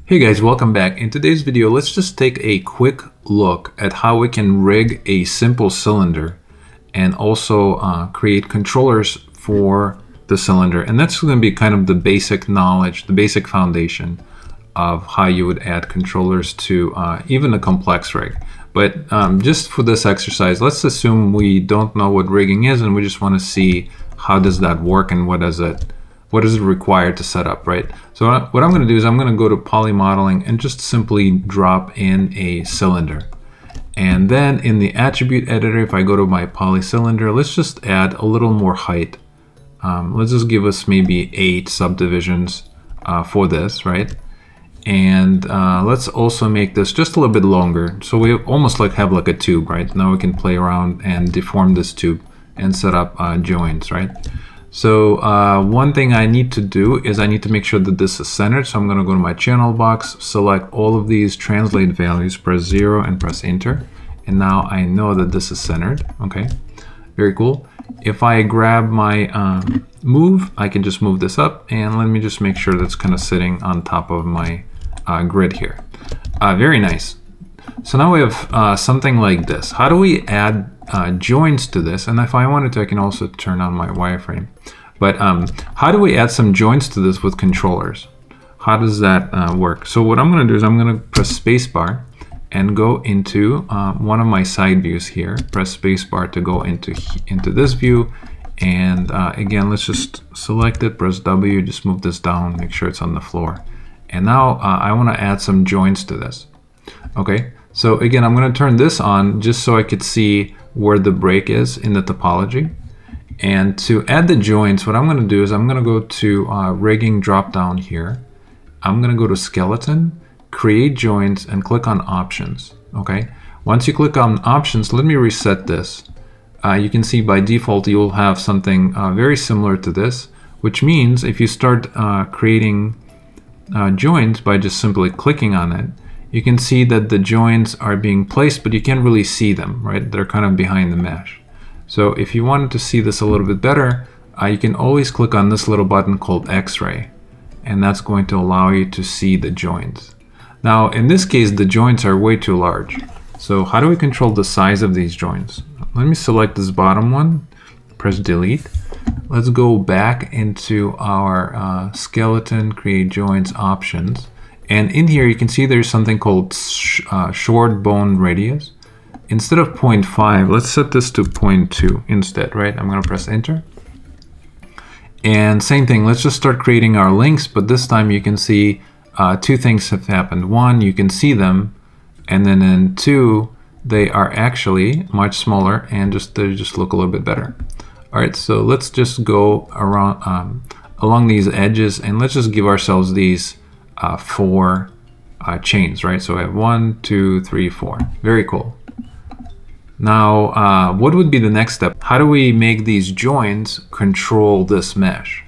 Hey guys, welcome back. In today's video, let's just take a quick look at how we can rig a simple cylinder and also create controllers for the cylinder. And that's going to be kind of the basic knowledge, the basic foundation of how you would add controllers to even a complex rig. But just for this exercise, let's assume we don't know what rigging is and we just want to see how does that work and what is it required to set up, right? So what I'm going to do is I'm going to go to poly modeling and just simply drop in a cylinder. And then in the attribute editor, if I go to my poly cylinder, let's just add a little more height. Let's just give us maybe 8 subdivisions for this, right? And let's also make this just a little bit longer. So we almost like have like a tube, right? Now we can play around and deform this tube and set up joints, right? So one thing I need to do is I need to make sure that this is centered. So I'm going to go to my channel box, select all of these translate values, press 0 and press enter. And now I know that this is centered. Okay, very cool. If I grab my move, I can just move this up and let me just make sure that's kind of sitting on top of my grid here. Very nice. So now we have something like this. How do we add joints to this? And if I wanted to, I can also turn on my wireframe. But how do we add some joints to this with controllers? How does that work? So what I'm going to do is I'm going to press spacebar and go into one of my side views here. Press spacebar to go into this view. And again, let's just select it, press W, just move this down, make sure it's on the floor. And now I want to add some joints to this. Okay, so again, I'm going to turn this on just so I could see where the break is in the topology. And to add the joints, what I'm going to do is I'm going to go to rigging drop down here. I'm going to go to skeleton, create joints, and click on options. Okay, once you click on options, let me reset this. You can see by default you'll have something very similar to this, which means if you start creating joints by just simply clicking on it, you can see that the joints are being placed, but you can't really see them, right? They're kind of behind the mesh. So if you wanted to see this a little bit better, you can always click on this little button called X-ray, and that's going to allow you to see the joints. Now, in this case, the joints are way too large. So how do we control the size of these joints? Let me select this bottom one, press delete. Let's go back into our skeleton, create joints options. And in here, you can see there's something called short bone radius. Instead of 0.5, let's set this to 0.2 instead, right? I'm going to press enter. And same thing, let's just start creating our links, but this time you can see two things have happened. One, you can see them, and then in two, they are actually much smaller and they just look a little bit better. All right, so let's just go around along these edges, and let's just give ourselves these 4 chains, right? So I have 1, 2, 3, 4. Very cool. Now, what would be the next step? How do we make these joints control this mesh?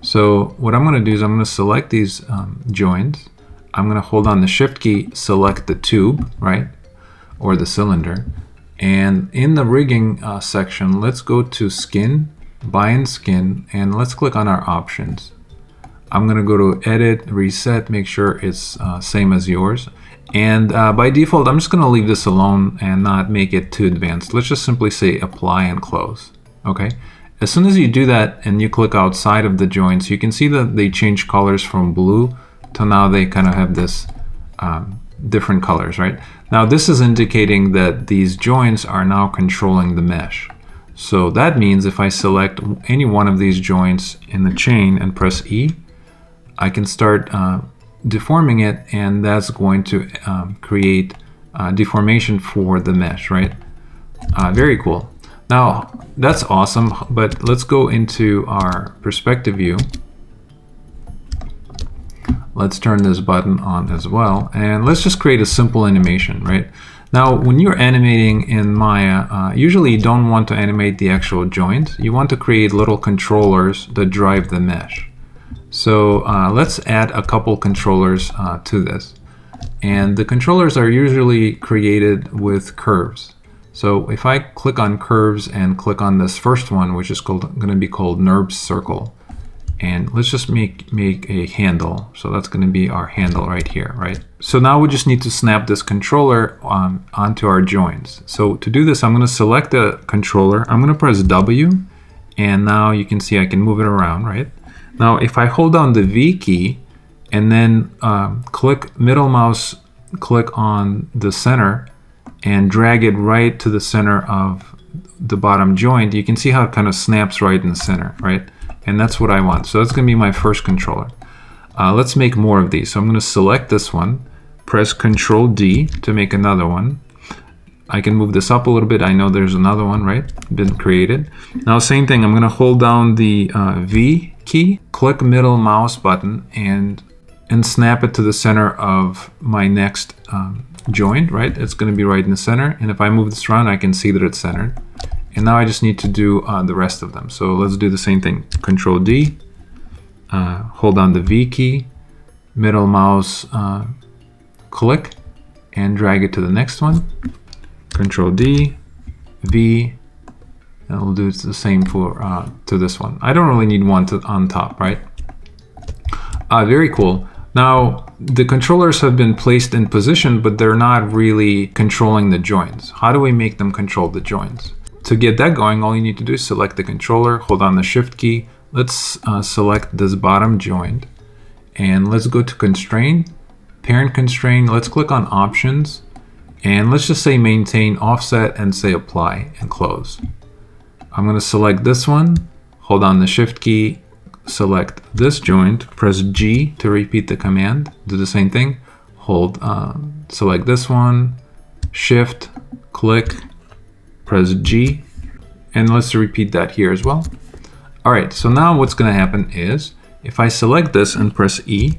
So what I'm going to do is I'm going to select these joints. I'm going to hold on the shift key, select the tube, right? Or the cylinder. And in the rigging section, let's go to skin, bind skin, and let's click on our options. I'm going to go to edit, reset, make sure it's same as yours. And by default, I'm just going to leave this alone and not make it too advanced. Let's just simply say apply and close. Okay. As soon as you do that and you click outside of the joints, you can see that they change colors from blue to now they kind of have this different colors, right? Now this is indicating that these joints are now controlling the mesh. So that means if I select any one of these joints in the chain and press E, I can start deforming it, and that's going to create deformation for the mesh, right? Very cool. Now that's awesome, but let's go into our perspective view. Let's turn this button on as well, and let's just create a simple animation, right? Now, when you're animating in Maya, usually you don't want to animate the actual joint. You want to create little controllers that drive the mesh. So let's add a couple controllers to this. And the controllers are usually created with curves. So if I click on curves and click on this first one, which is going to be called NURBS circle, And let's just make a handle. So that's going to be our handle right here, right? So now we just need to snap this controller onto our joints. So to do this, I'm going to select the controller. I'm going to press W, and now you can see I can move it around, right? Now, if I hold down the V key and then click middle mouse, click on the center and drag it right to the center of the bottom joint, you can see how it kind of snaps right in the center, right? And that's what I want. So that's going to be my first controller. Let's make more of these. So I'm going to select this one, press Control D to make another one. I can move this up a little bit. I know there's another one, right? Been created. Now, same thing. I'm going to hold down the V key, click middle mouse button, and snap it to the center of my next joint, right? It's going to be right in the center. And if I move this around, I can see that it's centered. And now I just need to do the rest of them. So let's do the same thing. Control D, hold down the V key, middle mouse, click, and drag it to the next one. Control D, V, and we'll do the same for to this one. I don't really need one on top, right? Very cool. Now, the controllers have been placed in position, but they're not really controlling the joints. How do we make them control the joints? To get that going, all you need to do is select the controller, hold on the Shift key. Let's select this bottom joint, and let's go to Constrain, Parent Constraint. Let's click on Options, and let's just say Maintain Offset and say Apply and Close. I'm going to select this one, hold on the Shift key, select this joint, press G to repeat the command, do the same thing, hold, select this one, Shift, click, press G, and let's repeat that here as well. All right, so now what's going to happen is if I select this and press E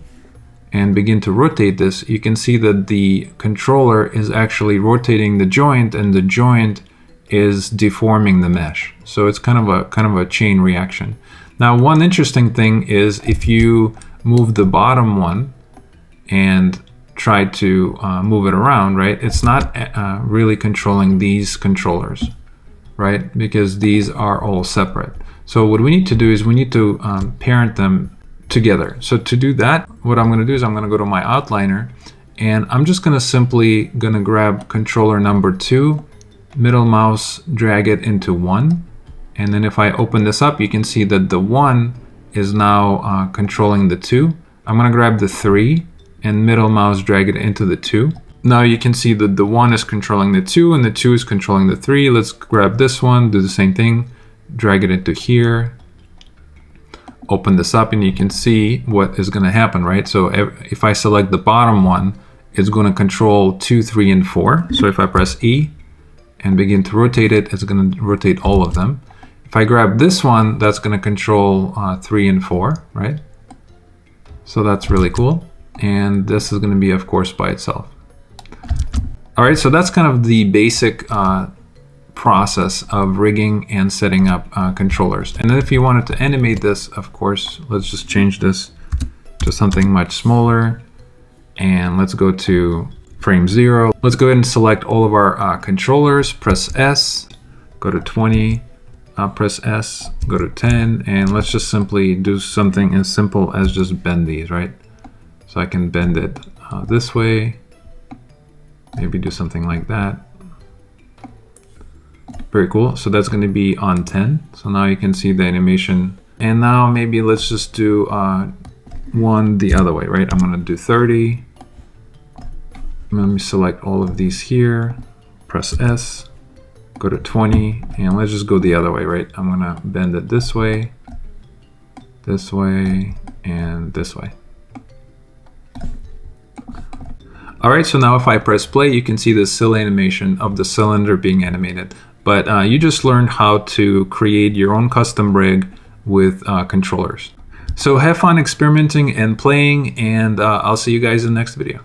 and begin to rotate this, you can see that the controller is actually rotating the joint, and the joint is deforming the mesh. So it's kind of a chain reaction. Now, one interesting thing is if you move the bottom one and try to move it around, right? It's not really controlling these controllers, right? Because these are all separate. So what we need to do is we need to parent them together. So to do that, what I'm going to do is I'm going to go to my outliner, and I'm just going to simply grab controller number 2, middle mouse, drag it into 1. And then if I open this up, you can see that the 1 is now controlling the 2. I'm going to grab the 3 and middle mouse, drag it into the 2. Now you can see that the 1 is controlling the 2 and the 2 is controlling the 3. Let's grab this one, do the same thing, drag it into here, open this up, and you can see what is going to happen, right? So if I select the bottom one, it's going to control 2, 3, and 4. So if I press E and begin to rotate it, it's going to rotate all of them. If I grab this one, that's going to control 3 and 4, right? So that's really cool. And this is going to be, of course, by itself. All right, so that's kind of the basic process of rigging and setting up controllers. And then if you wanted to animate this, of course, let's just change this to something much smaller. And let's go to frame 0. Let's go ahead and select all of our controllers, press S, go to 20, press S, go to 10, and let's just simply do something as simple as just bend these, right? So I can bend it this way, maybe do something like that. Very cool. So that's going to be on 10. So now you can see the animation. And now maybe let's just do one the other way, right? I'm going to do 30. Let me select all of these here, press S, go to 20, and let's just go the other way, right? I'm going to bend it this way, and this way. All right, so now if I press play, you can see the silly animation of the cylinder being animated. But you just learned how to create your own custom rig with controllers. So have fun experimenting and playing, and I'll see you guys in the next video.